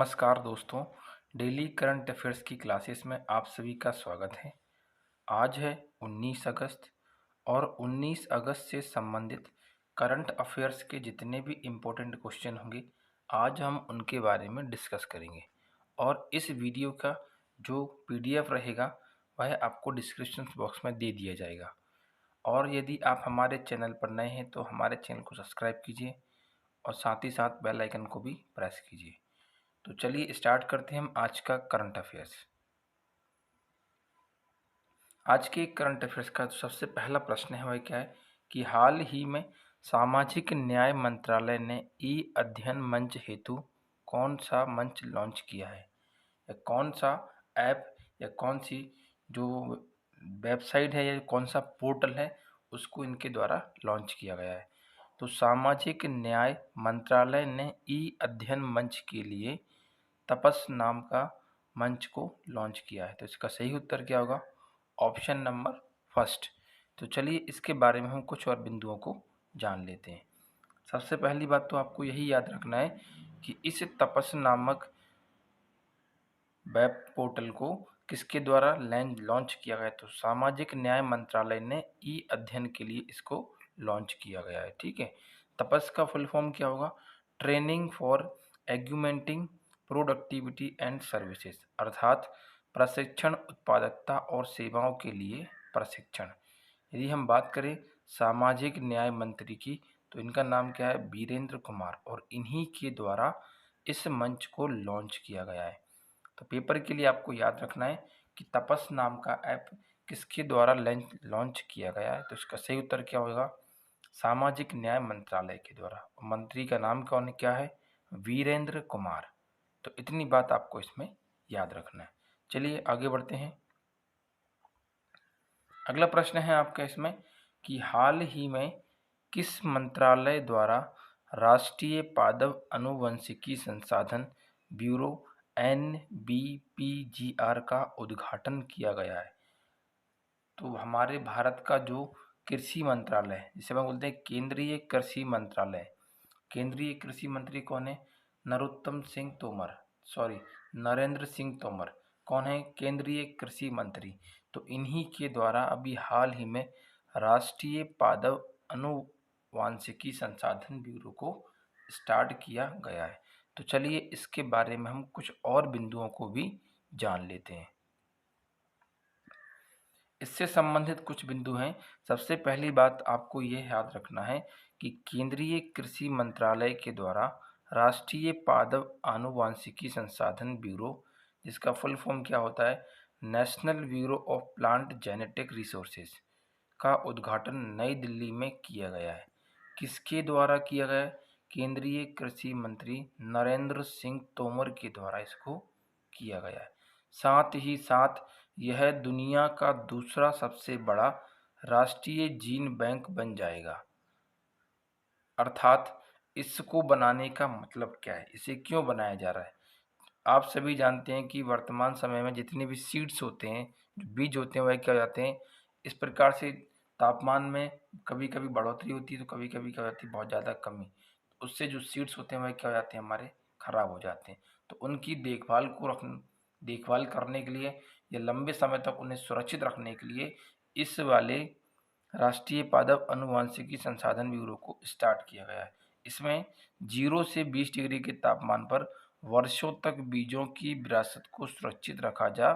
नमस्कार दोस्तों, daily current affairs की क्लासेस में आप सभी का स्वागत है। आज है 19 अगस्त और 19 अगस्त से संबंधित करंट अफेयर्स के जितने भी इम्पोर्टेंट क्वेश्चन होंगे आज हम उनके बारे में डिस्कस करेंगे। और इस वीडियो का जो पीडीएफ रहेगा वह आपको डिस्क्रिप्शन बॉक्स में दे दिया जाएगा। और यदि आप हमारे चैनल पर नए हैं तो हमारे चैनल को सब्सक्राइब कीजिए और साथ ही साथ बेल आइकन को भी प्रेस कीजिए। तो चलिए स्टार्ट करते हैं हम आज का करंट अफेयर्स। आज के करंट अफेयर्स का सबसे पहला प्रश्न है वह क्या है कि हाल ही में सामाजिक न्याय मंत्रालय ने ई अध्ययन मंच हेतु कौन सा मंच लॉन्च किया है, या कौन सा ऐप या कौन सी जो वेबसाइट है या कौन सा पोर्टल है उसको इनके द्वारा लॉन्च किया गया है। तो सामाजिक न्याय मंत्रालय ने ई अध्ययन मंच के लिए तपस नाम का मंच को लॉन्च किया है। तो इसका सही उत्तर क्या होगा? Option number first. तो चलिए इसके बारे में हम कुछ और बिंदुओं को जान लेते हैं। सबसे पहली बात तो आपको यही याद रखना है कि इस तपस नामक वेब पोर्टल को किसके द्वारा लॉन्च किया गया है। तो सामाजिक न्याय मंत्रालय ने ई अध्ययन के लिए इसको लॉन्च किया गया है। ठीक है, तपस का फुल फॉर्म क्या होगा? Training for augmenting productivity and services, अर्थात प्रशिक्षण उत्पादकता और सेवाओं के लिए प्रशिक्षण। यदि हम बात करें सामाजिक न्याय मंत्री की तो इनका नाम क्या है? वीरेंद्र कुमार, और इन्हीं के द्वारा इस मंच को लॉन्च किया गया है। तो पेपर के लिए आपको याद रखना है कि तपस नाम का ऐप किसके द्वारा लॉन्च किया गया है। तो इसका सही उत्तर क्या होगा? सामाजिक न्याय मंत्रालय के द्वारा। मंत्री का नाम क्या है? वीरेंद्र कुमार। तो इतनी बात आपको इसमें याद रखना है। चलिए आगे बढ़ते हैं। अगला प्रश्न है आपका इसमें कि हाल ही में किस मंत्रालय द्वारा राष्ट्रीय पादप आनुवंशिकी संसाधन ब्यूरो NBPGR का उद्घाटन किया गया है? तो हमारे भारत का जो कृषि मंत्रालय है, जिसे हम बोलते हैं केंद्रीय कृषि मंत्रालय, केंद्रीय कृषि मंत्री कौन है? नरेंद्र सिंह तोमर। कौन है केंद्रीय कृषि मंत्री? तो इन्हीं के द्वारा अभी हाल ही में राष्ट्रीय पादप आनुवांशिकी संसाधन ब्यूरो को स्टार्ट किया गया है। तो चलिए इसके बारे में हम कुछ और बिंदुओं को भी जान लेते हैं। इससे संबंधित कुछ बिंदु हैं। सबसे पहली बात आपको यह याद रखना है कि केंद्रीय कृषि मंत्रालय के द्वारा राष्ट्रीय पादप आनुवांशिकी संसाधन ब्यूरो, जिसका फुल फॉर्म क्या होता है? National bureau of plant genetic resources, का उद्घाटन नई दिल्ली में किया गया है। किसके द्वारा किया गया है? केंद्रीय कृषि मंत्री नरेंद्र सिंह तोमर के द्वारा इसको किया गया है। साथ ही साथ यह दुनिया का दूसरा सबसे बड़ा राष्ट्रीय जीन बैंक बन जाएगा। अर्थात इसको बनाने का मतलब क्या है, इसे क्यों बनाया जा रहा है? आप सभी जानते हैं कि वर्तमान समय में जितने भी सीड्स होते हैं, जो बीज होते हैं, वह क्या हो जाते हैं, इस प्रकार से तापमान में कभी कभी बढ़ोतरी होती है तो कभी कभी क्या हो जाती है, बहुत ज़्यादा कमी। उससे जो सीड्स होते हैं वह क्या हो जाते हैं, हमारे खराब हो जाते हैं। तो उनकी देखभाल करने के लिए या लंबे समय तक उन्हें सुरक्षित रखने के लिए इस वाले राष्ट्रीय पादप आनुवंशिकी संसाधन ब्यूरो को स्टार्ट किया गया है। इसमें 0 से 20 डिग्री के तापमान पर वर्षों तक बीजों की विरासत को सुरक्षित रखा जा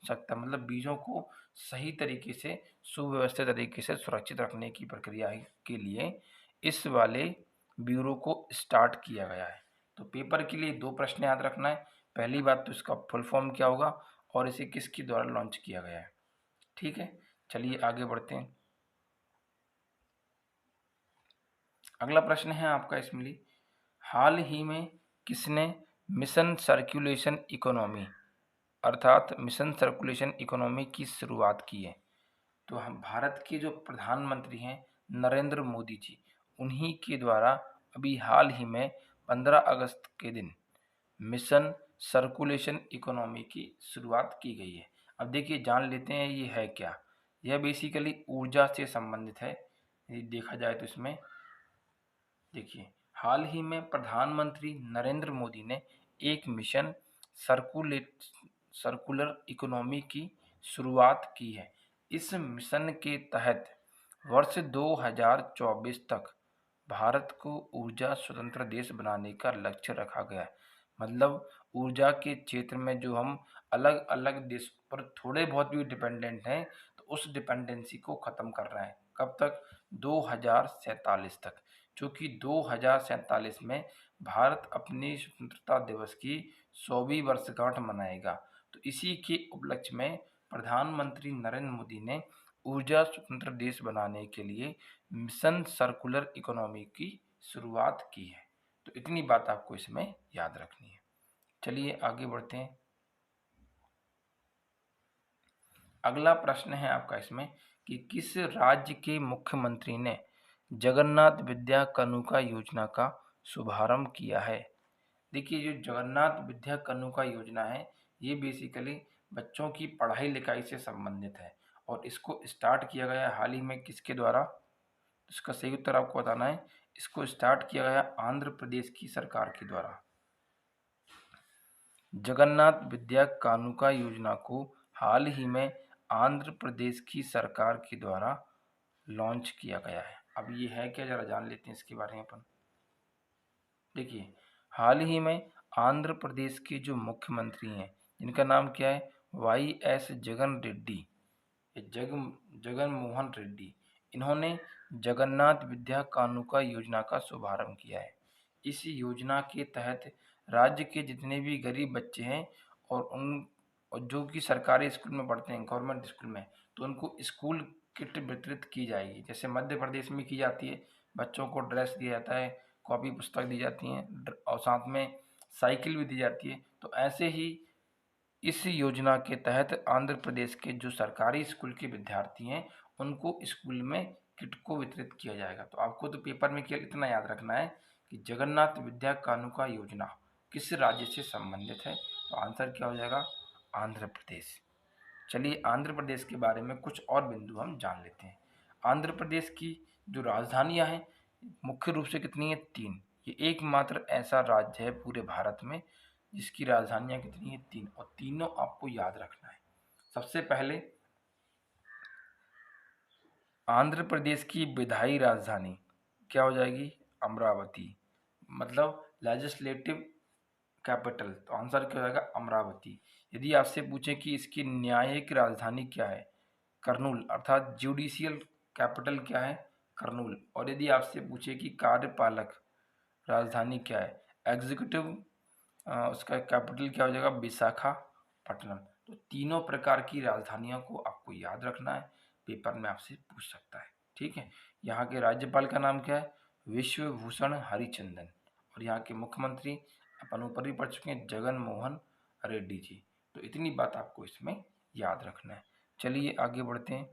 सकता है। मतलब बीजों को सही तरीके से, सुव्यवस्थित तरीके से सुरक्षित रखने की प्रक्रिया के लिए इस वाले ब्यूरो को स्टार्ट किया गया है। तो पेपर के लिए 2 प्रश्न याद रखना है। पहली बात तो इसका फुल फॉर्म क्या होगा और इसे किसके द्वारा लॉन्च किया गया है। ठीक है, चलिए आगे बढ़ते हैं। अगला प्रश्न है आपका इसमें, हाल ही में किसने मिशन सर्कुलेशन इकोनॉमी, अर्थात मिशन सर्कुलेशन इकोनॉमी की शुरुआत की है? तो हम भारत के जो प्रधानमंत्री हैं नरेंद्र मोदी जी, उन्हीं के द्वारा अभी हाल ही में 15 अगस्त के दिन मिशन सर्कुलेशन इकोनॉमी की शुरुआत की गई है। अब देखिए जान लेते हैं ये है क्या। यह बेसिकली ऊर्जा से संबंधित है। यदि देखा जाए तो इसमें देखिए हाल ही में प्रधानमंत्री नरेंद्र मोदी ने एक मिशन सर्कुलेट सर्कुलर इकोनॉमी की शुरुआत की है। इस मिशन के तहत वर्ष 2024 तक भारत को ऊर्जा स्वतंत्र देश बनाने का लक्ष्य रखा गया है। मतलब ऊर्जा के क्षेत्र में जो हम अलग-अलग देशों पर थोड़े बहुत भी डिपेंडेंट हैं, तो उस डिपेंडेंसी को ख़त्म कर रहे हैं। कब तक? 2047 तक। चूँकि 2047 में भारत अपनी स्वतंत्रता दिवस की 100वीं वर्षगांठ मनाएगा। तो इसी के उपलक्ष्य में प्रधानमंत्री नरेंद्र मोदी ने ऊर्जा स्वतंत्र देश बनाने के लिए मिशन सर्कुलर इकोनॉमी की शुरुआत की है। तो इतनी बात आपको इसमें याद रखनी है। चलिए आगे बढ़ते हैं। अगला प्रश्न है आपका इसमें कि किस राज्य के मुख्यमंत्री ने जगन्नाथ विद्या कानुका योजना का शुभारंभ किया है? देखिए, जो जगन्नाथ विद्या कानुका योजना है, ये बेसिकली बच्चों की पढ़ाई लिखाई से संबंधित है और इसको स्टार्ट किया गया हाल ही में किसके द्वारा? इसका सही उत्तर आपको बताना है। इसको स्टार्ट किया गया आंध्र प्रदेश की सरकार के द्वारा। जगन्नाथ विद्या कानुका योजना को हाल ही में आंध्र प्रदेश की सरकार के द्वारा लॉन्च किया गया है। अब ये है क्या, जरा जान लेते हैं इसके बारे में अपन। देखिए, हाल ही में आंध्र प्रदेश के जो मुख्यमंत्री हैं, जिनका नाम क्या है, वाई.एस. जगन रेड्डी, जगन मोहन रेड्डी, इन्होंने जगन्नाथ विद्या कानुका योजना का शुभारंभ किया है। इस योजना के तहत राज्य के जितने भी गरीब बच्चे हैं और जो कि सरकारी स्कूल में पढ़ते हैं, गवर्नमेंट स्कूल में, तो उनको स्कूल किट वितरित की जाएगी। जैसे मध्य प्रदेश में की जाती है, बच्चों को ड्रेस दिया जाता है, कॉपी पुस्तक दी जाती हैं और साथ में साइकिल भी दी जाती है। तो ऐसे ही इस योजना के तहत आंध्र प्रदेश के जो सरकारी स्कूल के विद्यार्थी हैं, उनको स्कूल में किट को वितरित किया जाएगा। तो आपको तो पेपर में केवल इतना याद रखना है कि जगन्नाथ विद्या कानुका योजना किस राज्य से संबंधित है। तो आंसर क्या हो जाएगा? आंध्र प्रदेश। चलिए आंध्र प्रदेश के बारे में कुछ और बिंदु हम जान लेते हैं। आंध्र प्रदेश की जो राजधानियां हैं, मुख्य रूप से कितनी है? 3। ये एकमात्र ऐसा राज्य है पूरे भारत में जिसकी राजधानियां कितनी है? 3, और तीनों आपको याद रखना है। सबसे पहले आंध्र प्रदेश की विधायी राजधानी क्या हो जाएगी? अमरावती। मतलब लेजिस्लेटिव कैपिटल, तो आंसर क्या हो जाएगा? अमरावती। यदि आपसे पूछे कि इसकी न्यायिक राजधानी क्या है? कर्नूल, अर्थात जुडिशियल कैपिटल क्या है? कर्नूल। और यदि आपसे पूछे कि कार्यपालक राजधानी क्या है? एग्जीक्यूटिव, उसका कैपिटल क्या हो जाएगा? विशाखापट्टनम। तो तीनों प्रकार की राजधानियों को आपको याद रखना है, पेपर में आपसे पूछ सकता है। ठीक है। यहाँ के राज्यपाल का नाम क्या है? विश्वभूषण हरिचंदन। और यहाँ के मुख्यमंत्री अपन ऊपर ही पढ़ चुके हैं, जगन मोहन रेड्डी जी। तो इतनी बात आपको इसमें याद रखना है। चलिए आगे बढ़ते हैं।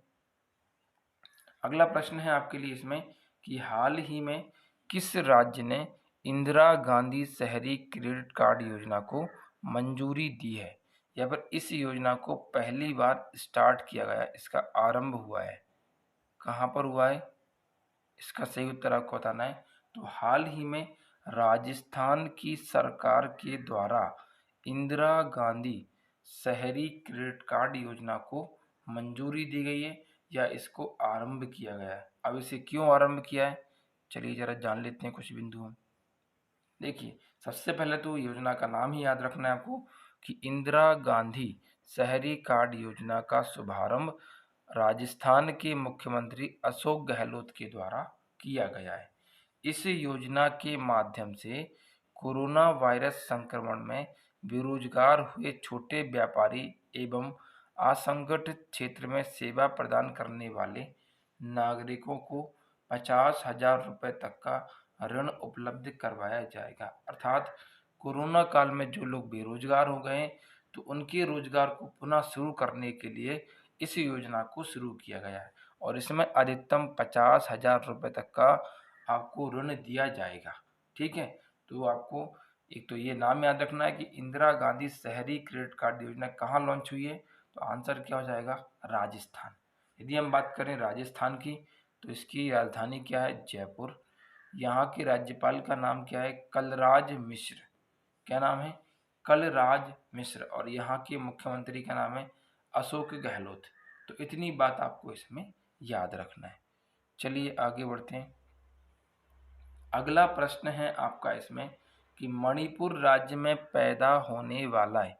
अगला प्रश्न है आपके लिए इसमें कि हाल ही में किस राज्य ने इंदिरा गांधी शहरी क्रेडिट कार्ड योजना को मंजूरी दी है, या फिर इस योजना को पहली बार स्टार्ट किया गया, इसका आरंभ हुआ है? कहाँ पर हुआ है? इसका सही उत्तर आपको बताना है। तो हाल ही में राजस्थान की सरकार के द्वारा इंदिरा गांधी शहरी क्रेडिट कार्ड योजना को मंजूरी दी गई है या इसको आरंभ किया गया है। अब इसे क्यों आरंभ किया है, चलिए जरा जान लेते हैं कुछ बिंदु हम। देखिए, सबसे पहले तो योजना का नाम ही याद रखना है आपको कि इंदिरा गांधी शहरी कार्ड योजना का शुभारंभ राजस्थान के मुख्यमंत्री अशोक गहलोत के द्वारा किया गया है। इस योजना के माध्यम से कोरोना वायरस संक्रमण में बेरोजगार हुए छोटे व्यापारी एवं असंगठित क्षेत्र में सेवा प्रदान करने वाले नागरिकों को 50,000 रुपये तक का ऋण उपलब्ध करवाया जाएगा। अर्थात कोरोना काल में जो लोग बेरोजगार हो गए हैं, तो उनके रोजगार को पुनः शुरू करने के लिए इस योजना को शुरू किया गया है और इसमें अधिकतम 50,000 रुपये तक का आपको ऋण दिया जाएगा। ठीक है। तो आपको एक तो ये नाम याद रखना है कि इंदिरा गांधी शहरी क्रेडिट कार्ड योजना कहाँ लॉन्च हुई है। तो आंसर क्या हो जाएगा? राजस्थान। यदि हम बात करें राजस्थान की, तो इसकी राजधानी क्या है? जयपुर। यहाँ के राज्यपाल का नाम क्या है? कलराज मिश्र। क्या नाम है? कलराज मिश्र और यहाँ के मुख्यमंत्री का नाम है अशोक गहलोत। तो इतनी बात आपको इसमें याद रखना है। चलिए आगे बढ़ते हैं। अगला प्रश्न है आपका इसमें कि मणिपुर राज्य में पैदा होने वाला है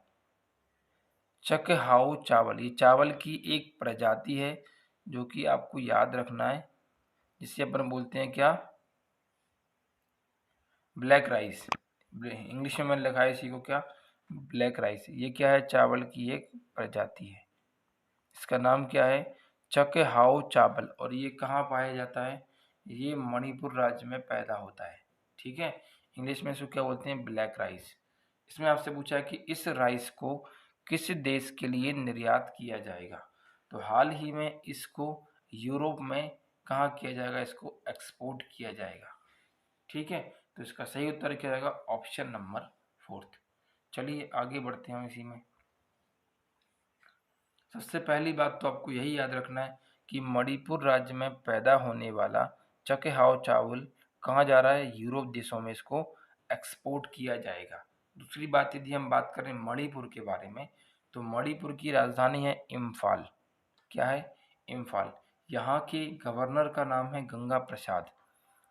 चकहाऊ चावल, ये चावल की एक प्रजाति है जो कि आपको याद रखना है, जिसे अपन बोलते हैं क्या, ब्लैक राइस। इंग्लिश में मैंने लिखा है इसी को क्या, ब्लैक राइस। ये क्या है, चावल की एक प्रजाति है। इसका नाम क्या है, चकहाऊ चावल। और ये कहाँ पाया जाता है, ये मणिपुर राज्य में पैदा होता है। ठीक है, इंग्लिश में इसको क्या बोलते हैं, ब्लैक राइस। इसमें आपसे पूछा है कि इस राइस को किस देश के लिए निर्यात किया जाएगा। तो हाल ही में इसको यूरोप में कहाँ किया जाएगा, इसको एक्सपोर्ट किया जाएगा। ठीक है, तो इसका सही उत्तर क्या जाएगा, ऑप्शन नंबर 4। चलिए आगे बढ़ते हैं इसी में। सबसे पहली बात तो आपको यही याद रखना है कि मणिपुर राज्य में पैदा होने वाला चकहाऊ चावल कहाँ जा रहा है, यूरोप देशों में इसको एक्सपोर्ट किया जाएगा। दूसरी बात यदि हम बात करें मणिपुर के बारे में, तो मणिपुर की राजधानी है इम्फाल। क्या है, इम्फाल। यहाँ के गवर्नर का नाम है गंगा प्रसाद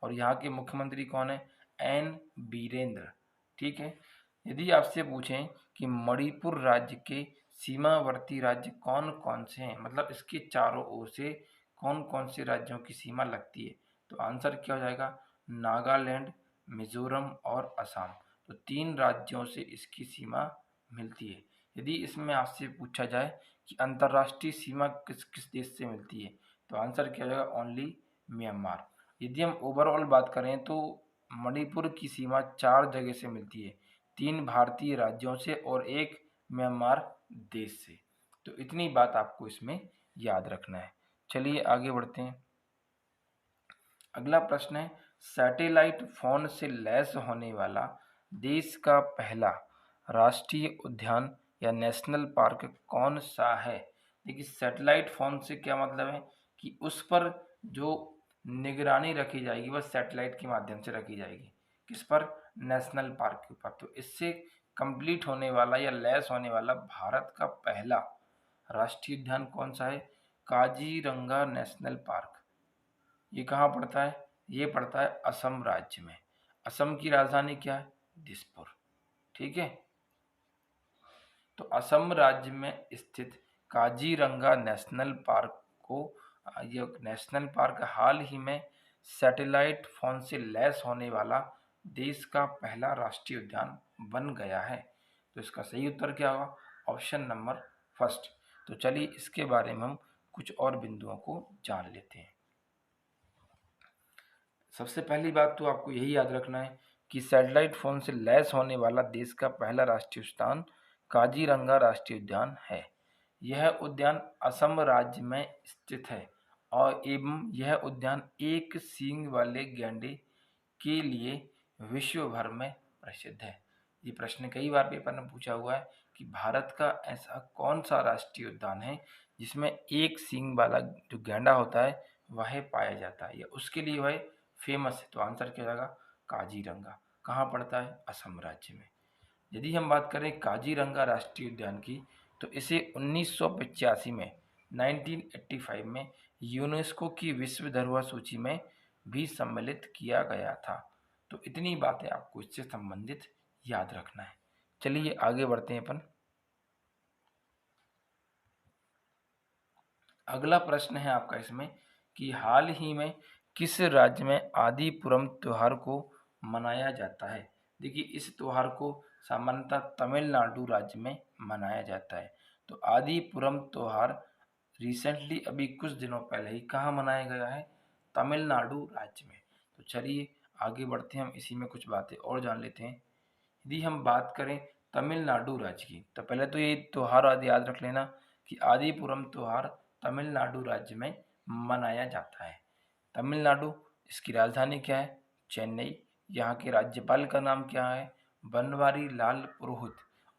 और यहाँ के मुख्यमंत्री कौन है, एन बीरेंद्र। ठीक है, यदि आपसे पूछें कि मणिपुर राज्य के सीमावर्ती राज्य कौन कौन से हैं, मतलब इसके चारों ओर से कौन कौन से राज्यों की सीमा लगती है, तो आंसर क्या हो जाएगा, नागालैंड, मिजोरम और असम। तो 3 राज्यों से इसकी सीमा मिलती है। यदि इसमें आपसे पूछा जाए कि अंतर्राष्ट्रीय सीमा किस किस देश से मिलती है, तो आंसर क्या हो जाएगा, ओनली म्यांमार। यदि हम ओवरऑल बात करें तो मणिपुर की सीमा 4 जगह से मिलती है, 3 भारतीय राज्यों से और 1 म्यांमार देश से। तो इतनी बात आपको इसमें याद रखना है। चलिए आगे बढ़ते हैं। अगला प्रश्न है, सैटेलाइट फोन से लैस होने वाला देश का पहला राष्ट्रीय उद्यान या नेशनल पार्क कौन सा है। देखिए, सैटेलाइट फोन से क्या मतलब है कि उस पर जो निगरानी रखी जाएगी वह सैटेलाइट के माध्यम से रखी जाएगी। किस पर, नेशनल पार्क के ऊपर। तो इससे कंप्लीट होने वाला या लैस होने वाला भारत का पहला राष्ट्रीय उद्यान कौन सा है, काजीरंगा नेशनल पार्क। ये कहाँ पड़ता है, ये पड़ता है असम राज्य में। असम की राजधानी क्या है, दिसपुर। ठीक है, तो असम राज्य में स्थित काजीरंगा नेशनल पार्क को, ये नेशनल पार्क हाल ही में सैटेलाइट फोन से लैस होने वाला देश का पहला राष्ट्रीय उद्यान बन गया है। तो इसका सही उत्तर क्या होगा, ऑप्शन नंबर 1। तो चलिए इसके बारे में हम कुछ और बिंदुओं को जान लेते हैं। सबसे पहली बात तो आपको यही याद रखना है कि सैटेलाइट फोन से लैस होने वाला देश का पहला राष्ट्रीय उद्यान काजीरंगा राष्ट्रीय उद्यान है। यह उद्यान असम राज्य में स्थित है और एवं यह उद्यान एक सींग वाले गैंडे के लिए विश्व भर में प्रसिद्ध है। ये प्रश्न कई बार पेपर में पूछा हुआ है कि भारत का ऐसा कौन सा राष्ट्रीय उद्यान है जिसमें एक सींग वाला जो गैंडा होता है वह पाया जाता है या उसके लिए वह फेमस है। तो आंसर क्या जाएगा, काजीरंगा। कहाँ पड़ता है, असम राज्य में। यदि हम बात करें काजीरंगा राष्ट्रीय उद्यान की, तो इसे 1985 में 1985 में यूनेस्को की विश्व धरोहर सूची में भी सम्मिलित किया गया था। तो इतनी बातें आपको इससे संबंधित याद रखना है। चलिए आगे बढ़ते हैं अपन। अगला प्रश्न है आपका इसमें कि हाल ही में किस राज्य में आदिपुरम त्योहार को मनाया जाता है। देखिए, इस त्योहार को सामान्यतः तमिलनाडु राज्य में मनाया जाता है। तो आदिपुरम त्योहार रिसेंटली अभी कुछ दिनों पहले ही कहाँ मनाया गया है, तमिलनाडु राज्य में। तो चलिए आगे बढ़ते हैं, हम इसी में कुछ बातें और जान लेते हैं। यदि हम बात करें तमिलनाडु राज्य की, तो पहले तो ये त्योहार आदि याद रख लेना कि आदिपुरम त्योहार तमिलनाडु राज्य में मनाया जाता है। तमिलनाडु, इसकी राजधानी क्या है, चेन्नई। यहाँ के राज्यपाल का नाम क्या है, बनवारी लाल पुरोहित।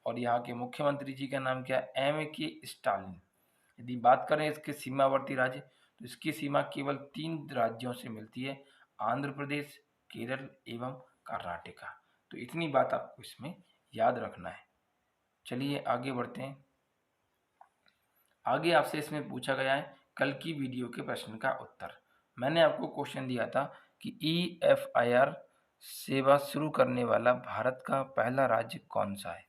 और यहाँ के मुख्यमंत्री जी का नाम क्या है, M.K. स्टालिन। यदि बात करें इसके सीमावर्ती राज्य, तो इसकी सीमा केवल 3 राज्यों से मिलती है, आंध्र प्रदेश, केरल एवं कर्नाटका। तो इतनी बात आपको इसमें याद रखना है। चलिए आगे बढ़ते हैं। आगे आपसे इसमें पूछा गया है कल की वीडियो के प्रश्न का उत्तर। मैंने आपको क्वेश्चन दिया था कि EFIR सेवा शुरू करने वाला भारत का पहला राज्य कौन सा है।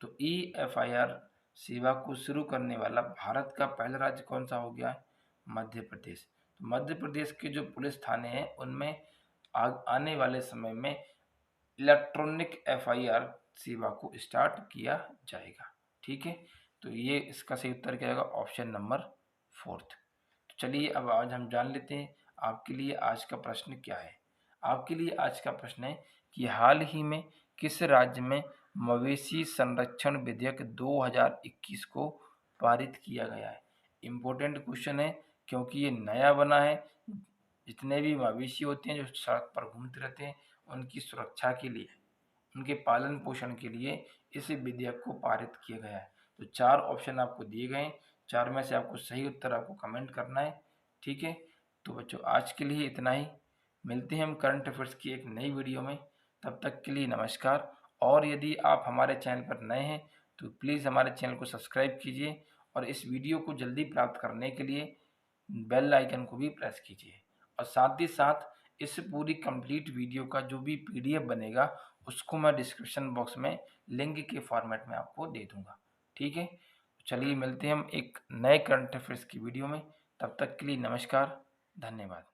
तो EFIR सेवा को शुरू करने वाला भारत का पहला राज्य कौन सा हो गया है? मध्य प्रदेश। तो मध्य प्रदेश के जो पुलिस थाने हैं उनमें आने वाले समय में इलेक्ट्रॉनिक FIR सेवा को स्टार्ट किया जाएगा। ठीक है, तो ये इसका सही उत्तर क्या होगा? Option number 4। तो चलिए अब आज हम जान लेते हैं आपके लिए आज का प्रश्न क्या है। आपके लिए आज का प्रश्न है कि हाल ही में किस राज्य में मवेशी संरक्षण विधेयक 2021 को पारित किया गया है। इम्पोर्टेंट क्वेश्चन है क्योंकि ये नया बना है। जितने भी मवेशी होते हैं जो सड़क पर घूमते रहते हैं उनकी सुरक्षा के लिए, उनके पालन पोषण के लिए इस विधेयक को पारित किया गया है। तो 4 ऑप्शन आपको दिए गए हैं, 4 में से आपको सही उत्तर आपको कमेंट करना है। ठीक है, तो बच्चों आज के लिए इतना ही। मिलते हैं हम करंट अफेयर्स की एक नई वीडियो में। तब तक के लिए नमस्कार। और यदि आप हमारे चैनल पर नए हैं तो प्लीज़ हमारे चैनल को सब्सक्राइब कीजिए और इस वीडियो को जल्दी प्राप्त करने के लिए बेल आइकन को भी प्रेस कीजिए। और साथ ही साथ इस पूरी कंप्लीट वीडियो का जो भी PDF बनेगा उसको मैं डिस्क्रिप्शन बॉक्स में लिंक के फॉर्मेट में आपको दे दूंगा। ठीक है, चलिए मिलते हैं हम एक नए करंट अफेयर्स की वीडियो में। तब तक के लिए नमस्कार, धन्यवाद।